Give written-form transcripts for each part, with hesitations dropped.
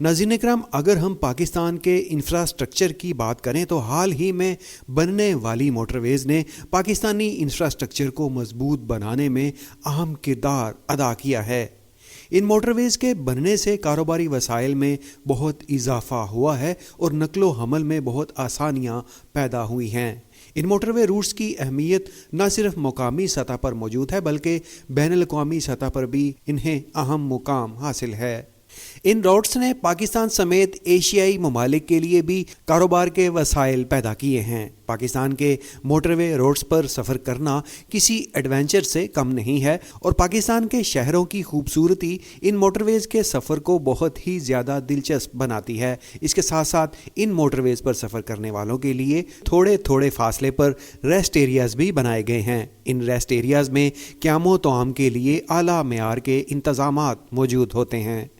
नाज़रीन इकराम, अगर हम पाकिस्तान के इंफ्रास्ट्रक्चर की बात करें तो हाल ही में बनने वाली मोटरवेज़ ने पाकिस्तानी इंफ्रास्ट्रक्चर को मजबूत बनाने में अहम किरदार अदा किया है। इन मोटरवेज़ के बनने से कारोबारी वसाइल में बहुत इजाफा हुआ है और नकलो हमल में बहुत आसानियाँ पैदा हुई हैं। इन मोटरवे रूट्स की अहमियत न सिर्फ मुकामी सतह पर मौजूद है बल्कि बैनुल-अक़वामी सतह पर भी इन्हें अहम मुकाम हासिल है। इन रोड्स ने पाकिस्तान समेत एशियाई ममालिक के लिए भी कारोबार के वसाइल पैदा किए हैं। पाकिस्तान के मोटरवे रोड्स पर सफ़र करना किसी एडवेंचर से कम नहीं है और पाकिस्तान के शहरों की खूबसूरती इन मोटरवेज़ के सफ़र को बहुत ही ज़्यादा दिलचस्प बनाती है। इसके साथ साथ इन मोटरवेज़ पर सफ़र करने वालों के लिए थोड़े थोड़े फासले पर रेस्ट एरियाज़ भी बनाए गए हैं। इन रेस्ट एरियाज़ में क़यामो तआम के लिए आला मेयार के इंतज़ामात मौजूद होते हैं।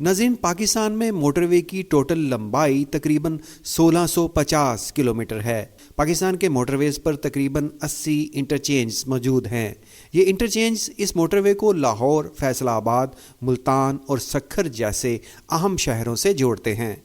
नाज़रीन, पाकिस्तान में मोटरवे की टोटल लंबाई तकरीबन 1650 किलोमीटर है। पाकिस्तान के मोटरवेज़ पर तकरीबन 80 इंटरचेंज मौजूद हैं। ये इंटरचेंज इस मोटरवे को लाहौर, फैसलाबाद, मुल्तान और सक्खर जैसे अहम शहरों से जोड़ते हैं।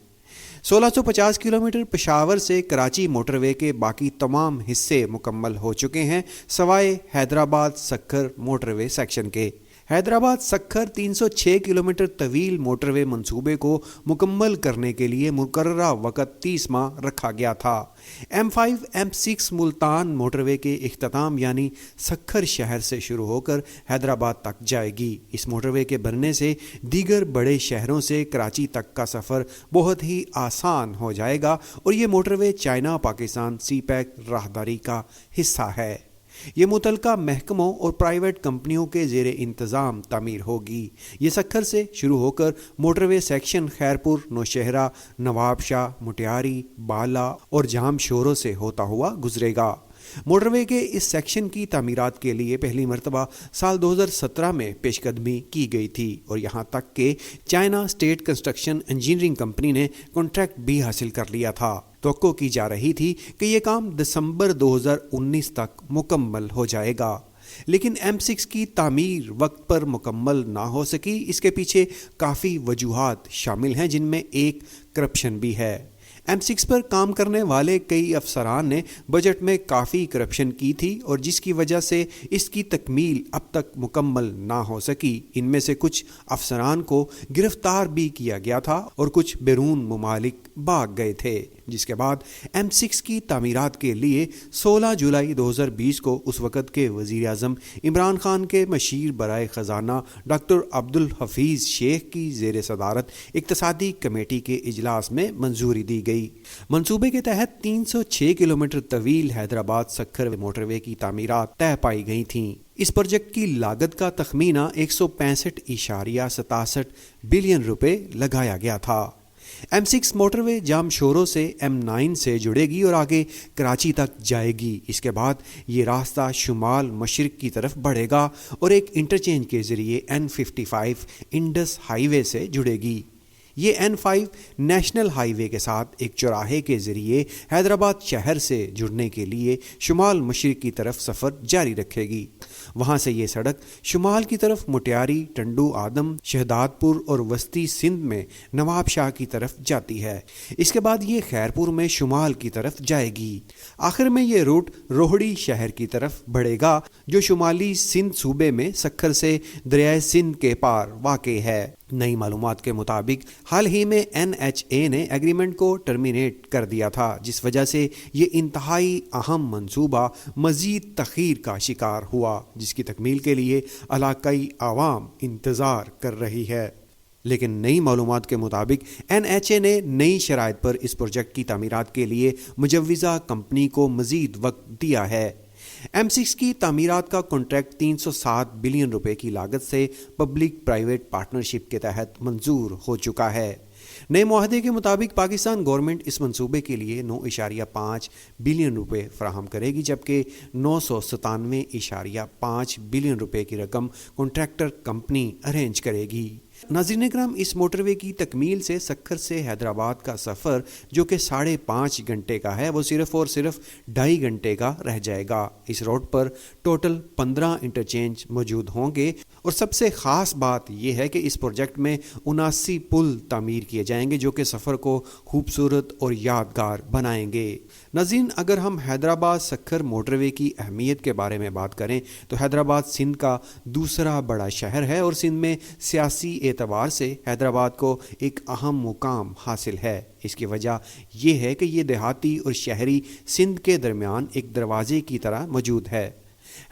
1650 किलोमीटर पेशावर से कराची मोटरवे के बाकी तमाम हिस्से मुकम्मल हो चुके हैं सवाए हैदराबाद सक्खर मोटरवे सेक्शन के। हैदराबाद सक्खर 306 किलोमीटर तवील मोटरवे मंसूबे को मुकम्मल करने के लिए मुकर्ररा वक़्त 30 माह रखा गया था। M5 M6 मुल्तान मोटरवे के इख्तिताम यानी सक्खर शहर से शुरू होकर हैदराबाद तक जाएगी। इस मोटरवे के बनने से दीगर बड़े शहरों से कराची तक का सफ़र बहुत ही आसान हो जाएगा और ये मोटरवे चाइना पाकिस्तान सीपैक राहदारी का हिस्सा है। ये मुतलका महकमों और प्राइवेट कंपनियों के ज़ेरे इंतज़ाम तामीर होगी। ये सक्खर से शुरू होकर मोटरवे सेक्शन खैरपुर, नौशहरा, नवाबशाह, मुटियारी, बाला और जाम शोरों से होता हुआ गुजरेगा। मोटरवे के इस सेक्शन की तामीरात के लिए पहली मरतबा साल 2017 में पेशकदमी की गई थी और यहाँ तक कि China state construction engineering company ने कॉन्ट्रैक्ट भी हासिल कर लिया था। तवक्को की जा रही थी कि ये काम दिसंबर 2019 तक मुकम्मल हो जाएगा, लेकिन M6 की तामीर वक्त पर मुकम्मल ना हो सकी। इसके पीछे काफ़ी वजूहात शामिल हैं, जिनमें एक करप्शन भी है। M6 पर काम करने वाले कई अफसरान ने बजट में काफ़ी करप्शन की थी और जिसकी वजह से इसकी तकमील अब तक मुकम्मल ना हो सकी। इनमें से कुछ अफसरान को गिरफ्तार भी किया गया था और कुछ बैरून ममालिक भाग गए थे, जिसके बाद M6 की तामीरात के लिए 16 जुलाई 2020 को उस वक़्त के वज़ीर आज़म इमरान खान के मशीर बराए ख़जाना डॉक्टर अब्दुल हफीज़ शेख की ज़ेर सदारत इक़्तिसादी कमेटी के इजलास में मंजूरी दी गई। मंसूबे के तहत 306 किलोमीटर तवील हैदराबाद सक्खर मोटरवे की तामीरात तय पाई गई थीं। इस प्रोजेक्ट की लागत का तखमीना 165.67 बिलियन रुपए लगाया गया था। M6 मोटरवे जाम शोरों से M9 से जुड़ेगी और आगे कराची तक जाएगी। इसके बाद ये रास्ता शुमाल मशरिक की तरफ बढ़ेगा और एक इंटरचेंज के ज़रिए N55 इंडस हाईवे से जुड़ेगी। ये N5 नेशनल हाईवे के साथ एक चौराहे के ज़रिए हैदराबाद शहर से जुड़ने के लिए शुमाल मशरिक की तरफ सफ़र जारी रखेगी। वहाँ से ये सड़क शुमाल की तरफ मुटियारी, टंडू आदम, शहदादपुर और वस्ती सिंध में नवाबशाह की तरफ जाती है। इसके बाद ये खैरपुर में शुमाल की तरफ जाएगी। आखिर में ये रूट रोहड़ी शहर की तरफ बढ़ेगा जो शुमाली सिंध सूबे में सक्खर से दरियाए सिंध के पार वाक़े है। नई मालूमात के मुताबिक हाल ही में NHA ने एग्रीमेंट को टर्मिनेट कर दिया था, जिस वजह से ये इंतहाई अहम मंसूबा मज़ीद तख़ीर का शिकार हुआ, जिसकी तकमील के लिए इलाकाई आवाम इंतज़ार कर रही है। लेकिन नई मालूमात के मुताबिक NHA ने नई शराइत पर इस प्रोजेक्ट की तामीरात के लिए मुजव्विज़ा कंपनी को मज़ीद वक्त दिया है। M6 की तामीरात का कॉन्ट्रैक्ट 307 बिलियन रुपए की लागत से पब्लिक प्राइवेट पार्टनरशिप के तहत मंजूर हो चुका है। नए मुआहदे के मुताबिक पाकिस्तान गवर्नमेंट इस मंसूबे के लिए 9.5 बिलियन रुपए फराहम करेगी, जबकि 997.5 बिलियन रुपए की रकम कॉन्ट्रैक्टर कंपनी अरेंज करेगी। नाज़रीन इकराम, इस मोटरवे की तकमील से सक्खर से हैदराबाद का सफ़र जो कि 5.5 घंटे का है वो सिर्फ़ और सिर्फ 2.5 घंटे का रह जाएगा। इस रोड पर टोटल 15 इंटरचेंज मौजूद होंगे اور سب سے خاص بات یہ ہے کہ اس پروجیکٹ میں 79 پل تعمیر کیے جائیں گے جو کہ سفر کو خوبصورت اور یادگار بنائیں گے۔ ناظرین، اگر ہم حیدرآباد سکھر موٹر وے کی اہمیت کے بارے میں بات کریں تو حیدرآباد سندھ کا دوسرا بڑا شہر ہے اور سندھ میں سیاسی اعتبار سے حیدرآباد کو ایک اہم مقام حاصل ہے۔ اس کی وجہ یہ ہے کہ یہ دیہاتی اور شہری سندھ کے درمیان ایک دروازے کی طرح موجود ہے۔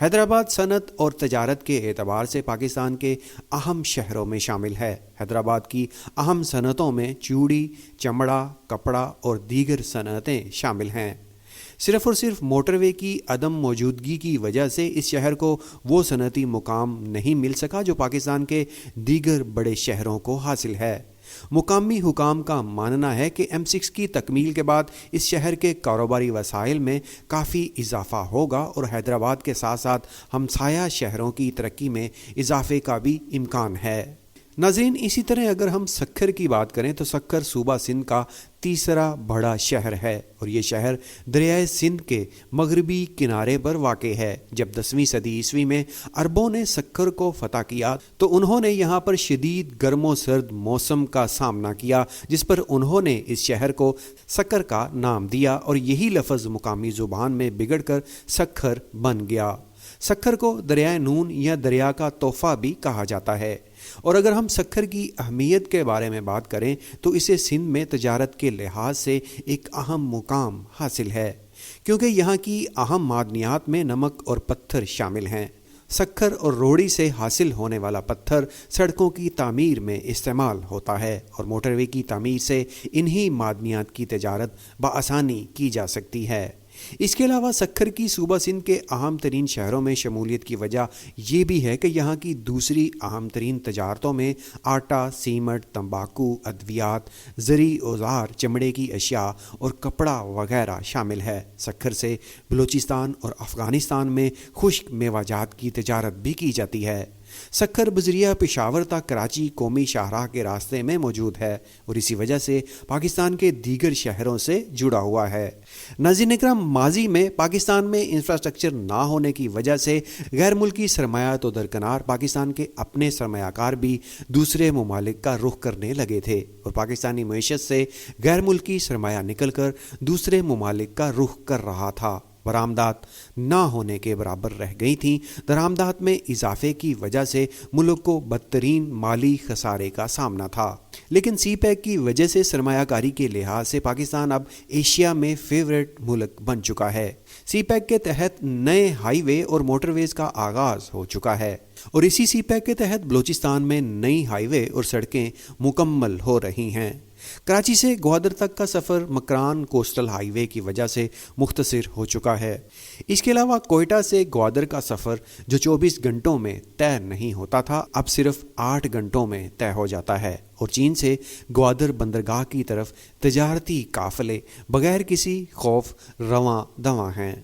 حیدرآباد صنعت اور تجارت کے اعتبار سے پاکستان کے اہم شہروں میں شامل ہے۔ حیدرآباد کی اہم صنعتوں میں چوڑی، چمڑا، کپڑا اور دیگر صنعتیں شامل ہیں۔ صرف اور صرف موٹر وے کی عدم موجودگی کی وجہ سے اس شہر کو وہ صنعتی مقام نہیں مل سکا جو پاکستان کے دیگر بڑے شہروں کو حاصل ہے۔ مقامی حکام کا ماننا ہے کہ M6 کی تکمیل کے بعد اس شہر کے کاروباری وسائل میں کافی اضافہ ہوگا اور حیدرآباد کے ساتھ ساتھ ہمسایہ شہروں کی ترقی میں اضافے کا بھی امکان ہے۔ ناظرین، اسی طرح اگر ہم سکھر کی بات کریں تو سکھر صوبہ سندھ کا تیسرا بڑا شہر ہے اور یہ شہر دریائے سندھ کے مغربی کنارے پر واقع ہے۔ جب 10ویں صدی عیسوی میں عربوں نے سکھر کو فتح کیا تو انہوں نے یہاں پر شدید گرم و سرد موسم کا سامنا کیا، جس پر انہوں نے اس شہر کو سکر کا نام دیا اور یہی لفظ مقامی زبان میں بگڑ کر سکھر بن گیا۔ سکھر کو دریائے نون یا دریا کا تحفہ بھی کہا جاتا ہے۔ اور اگر ہم سکھر کی اہمیت کے بارے میں بات کریں تو اسے سندھ میں تجارت کے لحاظ سے ایک اہم مقام حاصل ہے، کیونکہ یہاں کی اہم معدنیات میں نمک اور پتھر شامل ہیں۔ سکھر اور روڑی سے حاصل ہونے والا پتھر سڑکوں کی تعمیر میں استعمال ہوتا ہے اور موٹر وے کی تعمیر سے انہی معدنیات کی تجارت بآسانی کی جا سکتی ہے۔ اس کے علاوہ سکھر کی صوبہ سندھ کے اہم ترین شہروں میں شمولیت کی وجہ یہ بھی ہے کہ یہاں کی دوسری اہم ترین تجارتوں میں آٹا، سیمنٹ، تمباکو، ادویات، زرعی اوزار، چمڑے کی اشیاء اور کپڑا وغیرہ شامل ہے۔ سکھر سے بلوچستان اور افغانستان میں خشک میوہ جات کی تجارت بھی کی جاتی ہے۔ سکھر بذریعہ پشاور تا کراچی قومی شاہراہ کے راستے میں موجود ہے اور اسی وجہ سے پاکستان کے دیگر شہروں سے جڑا ہوا ہے۔ ناظرین اکرام، ماضی میں پاکستان میں انفراسٹرکچر نہ ہونے کی وجہ سے غیر ملکی سرمایہ تو درکنار پاکستان کے اپنے سرمایہ کار بھی دوسرے ممالک کا رخ کرنے لگے تھے اور پاکستانی معیشت سے غیر ملکی سرمایہ نکل کر دوسرے ممالک کا رخ کر رہا تھا۔ برآمدات نہ ہونے کے برابر رہ گئی تھیں۔ درآمدات میں اضافے کی وجہ سے ملک کو بدترین مالی خسارے کا سامنا تھا، لیکن سی پیک کی وجہ سے سرمایہ کاری کے لحاظ سے پاکستان اب ایشیا میں فیورٹ ملک بن چکا ہے۔ سی پیک کے تحت نئے ہائی وے اور موٹر ویز کا آغاز ہو چکا ہے اور اسی سی پیک کے تحت بلوچستان میں نئی ہائی وے اور سڑکیں مکمل ہو رہی ہیں۔ کراچی سے گوادر تک کا سفر مکران کوسٹل ہائی وے کی وجہ سے مختصر ہو چکا ہے۔ اس کے علاوہ کوئٹہ سے گوادر کا سفر جو 24 گھنٹوں میں طے نہیں ہوتا تھا اب صرف 8 گھنٹوں میں طے ہو جاتا ہے اور چین سے گوادر بندرگاہ کی طرف تجارتی قافلے بغیر کسی خوف رواں دواں ہیں۔